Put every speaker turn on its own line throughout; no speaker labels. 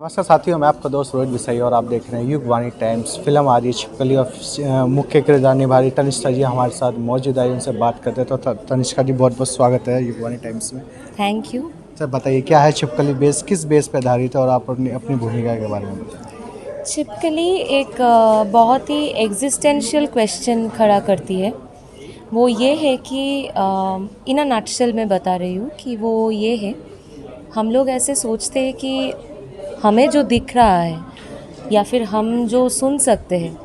नमस्कार साथियों, मैं आपका दोस्त रोहित बिसाई और आप देख रहे हैं युगवाणी टाइम्स। फिल्म आ रही है छिपकली और मुख्य किरदार निभा रही तनिष्का जी हमारे साथ मौजूद है। उनसे बात करते हैं। तो तनिष्का जी, बहुत बहुत स्वागत है युगवाणी टाइम्स में।
Thank you.
सर बताइए, क्या है छिपकली? किस बेस पर आधारित है और आप अपनी अपनी भूमिका के बारे में बताइए।
छिपकली एक बहुत ही एग्जिस्टेंशियल क्वेश्चन खड़ा करती है। वो ये है कि इन अ नटशेल मैं बता रही हूँ कि वो ये है, हम लोग ऐसे सोचते हैं कि हमें जो दिख रहा है या फिर हम जो सुन सकते हैं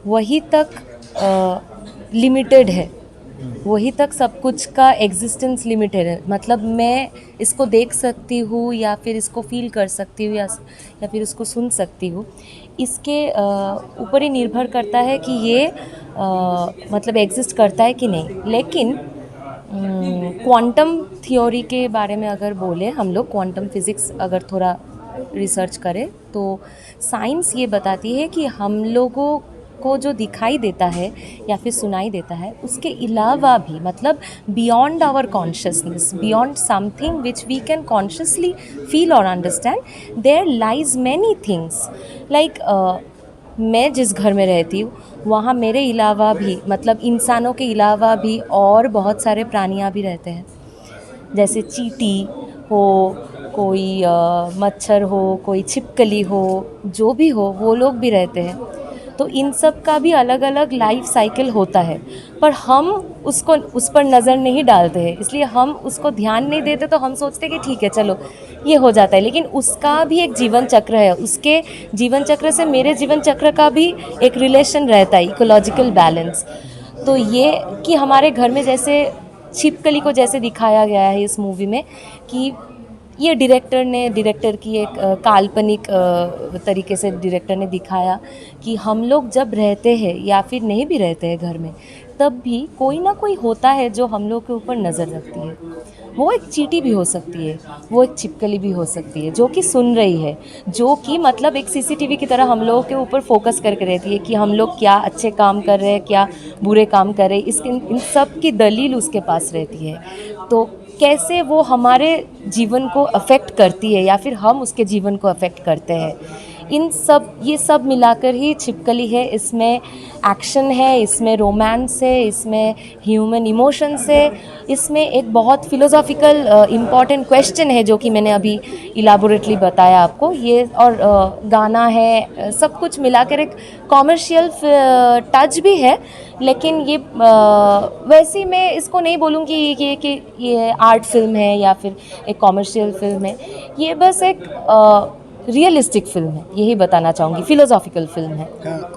वही तक लिमिटेड है, वही तक सब कुछ का एग्जिस्टेंस लिमिटेड है। मतलब मैं इसको देख सकती हूँ या फिर इसको फील कर सकती हूँ या फिर इसको सुन सकती हूँ, इसके ऊपर ही निर्भर करता है कि ये मतलब एग्जिस्ट करता है कि नहीं। लेकिन क्वांटम थ्योरी के बारे में अगर बोले हम लोग, क्वांटम फिज़िक्स अगर थोड़ा रिसर्च करें तो साइंस ये बताती है कि हम लोगों को जो दिखाई देता है या फिर सुनाई देता है उसके अलावा भी, मतलब beyond our consciousness, beyond something which we can consciously feel और understand, there lies many things. Like मैं जिस घर में रहती हूँ वहाँ मेरे अलावा भी, मतलब इंसानों के अलावा भी और बहुत सारे प्राणियाँ भी रहते हैं। जैसे चींटी हो, कोई मच्छर हो, कोई छिपकली हो, जो भी हो वो लोग भी रहते हैं। तो इन सब का भी अलग अलग लाइफ साइकिल होता है, पर हम उसको उस पर नज़र नहीं डालते हैं, इसलिए हम उसको ध्यान नहीं देते। तो हम सोचते कि ठीक है चलो ये हो जाता है, लेकिन उसका भी एक जीवन चक्र है। उसके जीवन चक्र से मेरे जीवन चक्र का भी एक रिलेशन रहता है, इकोलॉजिकल बैलेंस। तो ये कि हमारे घर में जैसे छिपकली को जैसे दिखाया गया है इस मूवी में, कि ये डायरेक्टर की एक काल्पनिक तरीके से डायरेक्टर ने दिखाया कि हम लोग जब रहते हैं या फिर नहीं भी रहते हैं घर में, तब भी कोई ना कोई होता है जो हम लोग के ऊपर नज़र रखती है। वो एक चींटी भी हो सकती है, वो एक छिपकली भी हो सकती है जो कि सुन रही है, जो कि मतलब एक सीसीटीवी की तरह हम लोगों के ऊपर फोकस करके रहती है कि हम लोग क्या अच्छे काम कर रहे हैं, क्या बुरे काम कर रहे हैं। इन सब की दलील उसके पास रहती है। तो कैसे वो हमारे जीवन को अफेक्ट करती है या फिर हम उसके जीवन को अफेक्ट करते हैं, ये सब मिलाकर ही छिपकली है। इसमें एक्शन है, इसमें रोमांस है, इसमें ह्यूमन इमोशंस है, इसमें एक बहुत फिलोसॉफिकल इम्पॉर्टेंट क्वेश्चन है जो कि मैंने अभी इलाबोरेटली बताया आपको ये। और गाना है, सब कुछ मिलाकर एक कॉमर्शियल टच भी है। लेकिन ये वैसे मैं इसको नहीं बोलूँगी कि ये आर्ट फिल्म है या फिर एक कॉमर्शियल फिल्म है। ये बस एक रियलिस्टिक फिल्म है, यही बताना चाहूँगी, फिलोसॉफिकल फिल्म है।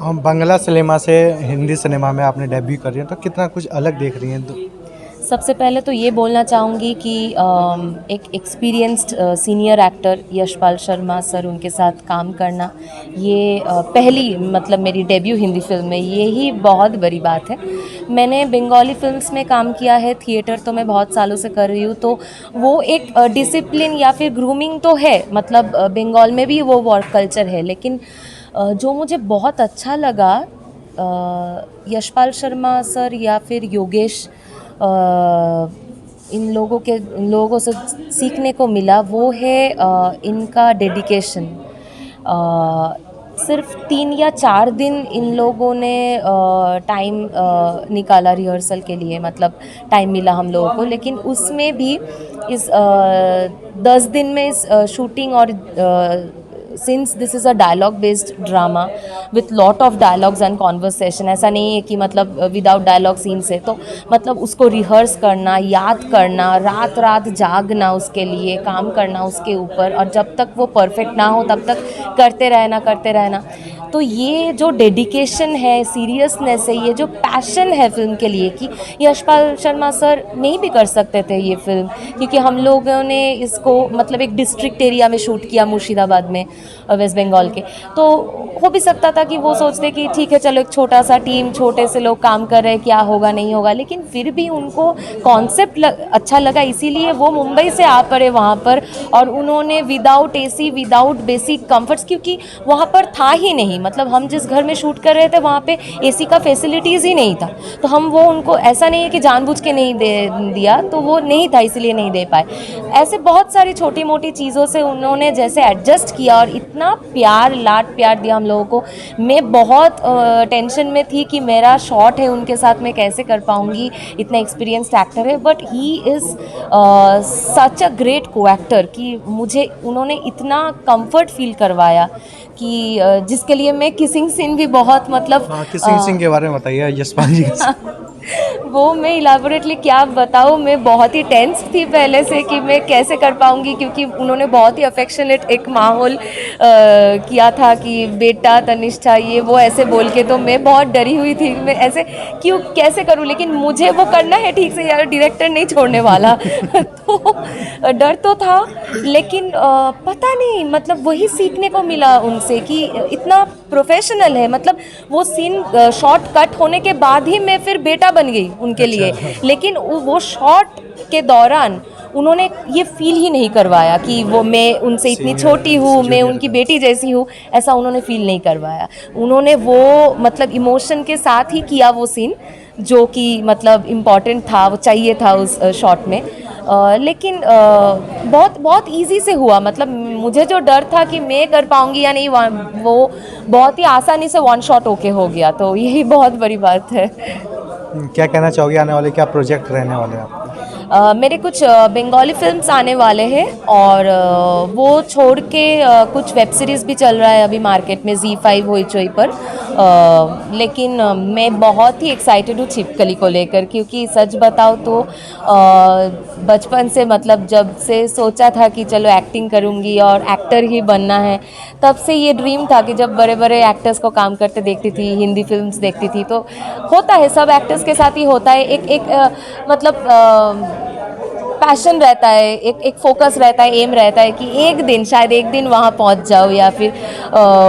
हम बांग्ला सिनेमा से हिंदी सिनेमा में आपने डेब्यू कर रही हैं, तो कितना कुछ अलग देख रही हैं?
सबसे पहले तो ये बोलना चाहूँगी कि एक experienced senior actor Yashpal Sharma sir, उनके साथ काम करना, ये पहली मतलब मेरी डेब्यू हिंदी फिल्म में, ये ही बहुत बड़ी बात है। मैंने बंगाली फिल्म्स में काम किया है, थिएटर तो मैं बहुत सालों से कर रही हूँ, तो वो एक डिसिप्लिन या फिर ग्रूमिंग तो है, मतलब बंगाल में भी वो वर्क कल्चर है। लेकिन जो मुझे बहुत अच्छा लगा यशपाल शर्मा सर या फिर योगेश, इन लोगों से सीखने को मिला, वो है इनका डेडिकेशन। सिर्फ 3 या 4 दिन इन लोगों ने टाइम निकाला रिहर्सल के लिए, मतलब टाइम मिला हम लोगों को, लेकिन उसमें भी इस 10 दिन में इस शूटिंग और since this is a dialogue based drama with lot of dialogues and conversation, ऐसा नहीं है कि मतलब विदाउट डायलॉग सीन्स है, तो मतलब उसको रिहर्स करना, याद करना, रात रात जागना, उसके लिए काम करना उसके ऊपर, और जब तक वो परफेक्ट ना हो तब तक करते रहना। तो ये जो डेडिकेशन है, सीरियसनेस है, ये जो पैशन है फिल्म के लिए, कि यशपाल शर्मा सर नहीं भी कर सकते थे ये फिल्म, क्योंकि हम लोगों ने इसको मतलब एक डिस्ट्रिक्ट एरिया में शूट किया, मुर्शिदाबाद में, वेस्ट बंगाल के। तो हो भी सकता था कि वो सोचते कि ठीक है चलो एक छोटा सा टीम, छोटे से लोग काम कर रहे हैं, क्या होगा नहीं होगा, लेकिन फिर भी उनको कॉन्सेप्ट अच्छा लगा, इसीलिए वो मुंबई से आ पड़े वहाँ पर, और उन्होंने without AC, without basic comforts, क्योंकि वहाँ पर था ही नहीं, मतलब हम जिस घर में शूट कर रहे थे वहाँ पे एसी का फैसिलिटीज़ ही नहीं था, तो हम वो उनको ऐसा नहीं है कि जानबूझ के नहीं दे दिया, तो वो नहीं था इसलिए नहीं दे पाए। ऐसे बहुत सारी छोटी मोटी चीज़ों से उन्होंने जैसे एडजस्ट किया और इतना प्यार लाड प्यार दिया हम लोगों को। मैं बहुत टेंशन में थी कि मेरा शॉट है उनके साथ मैं कैसे कर पाऊँगी, इतना एक्सपीरियंस्ड एक्टर है, but he is such a great को एक्टर कि मुझे उन्होंने इतना कंफर्ट फील करवाया कि जिसके लिए मैं किसिंग सीन भी बहुत मतलब
किसिंग सिंह के बारे में बताइए यशपाल जी के साथ।
वो मैं इलाबोरेटली क्या बताऊँ, मैं बहुत ही टेंस थी पहले से कि मैं कैसे कर पाऊँगी, क्योंकि उन्होंने बहुत ही अफेक्शनेट एक माहौल किया था कि बेटा तनिष्ठा ये वो ऐसे बोल के, तो मैं बहुत डरी हुई थी मैं ऐसे क्यों कैसे करूँ, लेकिन मुझे वो करना है ठीक से यार, डायरेक्टर नहीं छोड़ने वाला तो डर तो था, लेकिन पता नहीं मतलब वही सीखने को मिला उनसे कि इतना प्रोफेशनल है, मतलब वो सीन शॉट कट होने के बाद ही मैं फिर बेटा बन गई उनके लिए, लेकिन वो शॉट के दौरान उन्होंने ये फील ही नहीं करवाया कि वो मैं उनसे इतनी छोटी हूँ, मैं उनकी बेटी जैसी हूँ, ऐसा उन्होंने फील नहीं करवाया। उन्होंने वो मतलब इमोशन के साथ ही किया वो सीन जो कि मतलब इम्पॉर्टेंट था, वो चाहिए था उस शॉट में। लेकिन बहुत बहुत इजी से हुआ, मतलब मुझे जो डर था कि मैं कर पाऊँगी या नहीं, वो बहुत ही आसानी से वन शॉट ओके हो गया, तो यही बहुत बड़ी बात है।
क्या कहना चाहोगे, आने वाले क्या प्रोजेक्ट रहने वाले हैं आपके?
मेरे कुछ बंगाली फिल्म्स आने वाले हैं, और वो छोड़ के कुछ वेब सीरीज़ भी चल रहा है अभी मार्केट में ZEE5 होइचोई पर। लेकिन मैं बहुत ही एक्साइटेड हूँ छिपकली को लेकर, क्योंकि सच बताओ तो बचपन से मतलब जब से सोचा था कि चलो एक्टिंग करूँगी और एक्टर ही बनना है, तब से ये ड्रीम था कि जब बड़े बड़े एक्टर्स को काम करते देखती थी, हिंदी फिल्म्स देखती थी, तो होता है सब एक्टर्स के साथ ही होता है, एक मतलब पैशन रहता है, एक फोकस रहता है, एम रहता है कि एक दिन शायद एक दिन वहाँ पहुँच जाओ, या फिर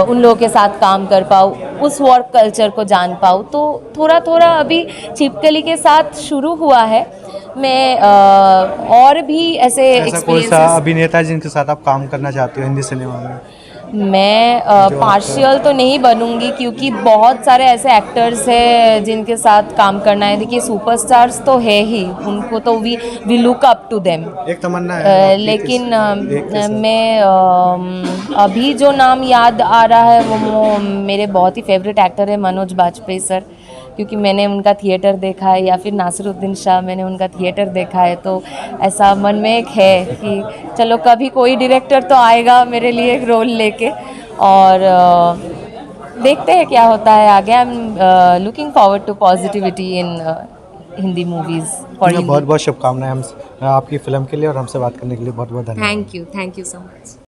उन लोगों के साथ काम कर पाओ, उस वर्क कल्चर को जान पाओ। तो थोड़ा थोड़ा अभी छिपकली के साथ शुरू हुआ है। मैं और भी ऐसे
ऐसा कोई सा
एक्सपीरियंसेस,
अभिनेता है जिनके साथ आप काम करना चाहते हो हिंदी सिनेमा में?
मैं पार्शियल तो नहीं बनूंगी, क्योंकि बहुत सारे ऐसे एक्टर्स हैं जिनके साथ काम करना है। देखिए सुपरस्टार्स तो है ही, उनको तो we look up to them,
एक तमन्ना है आपकी
लेकिन
एक के साथ?
मैं अभी जो नाम याद आ रहा है वो मेरे बहुत ही फेवरेट एक्टर है मनोज बाजपेयी सर, क्योंकि मैंने उनका थिएटर देखा है, या फिर नासिरुद्दीन शाह, मैंने उनका थिएटर देखा है, तो ऐसा मन में एक है कि चलो कभी कोई डायरेक्टर तो आएगा मेरे लिए एक रोल लेके, और देखते हैं क्या होता है आगे। I am looking forward to positivity in Hindi movies for
बहुत
हिंदी।
बहुत शुभकामनाएं हम आपकी फिल्म के लिए, और हमसे बात करने के लिए बहुत बहुत धन्यवाद।
Thank you so much.